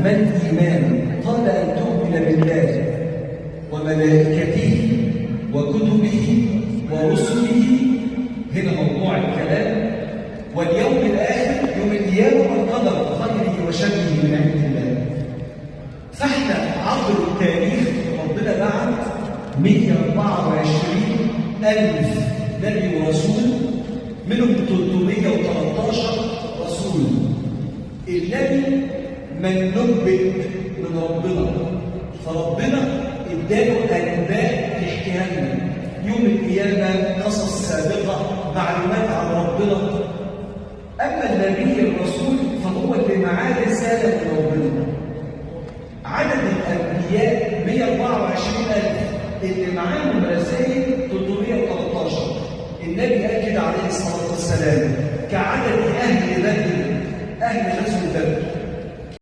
ما الإيمان؟ قال أن تؤمن بالله وملائكته وكتبه ورسله، هنا موضوع الكلام، واليوم الآخر، يوم القيامة، والقدر خيره وشره من عند الله. فاحنا عبر التاريخ ربنا بعت 124,000 نبي ورسول، منهم 313 رسول. النبي من نبئ من ربنا، فربنا اداله انباء تحكيها لنا يوم القيامه، قصص سابقه، معلومات عن ربنا. اما النبي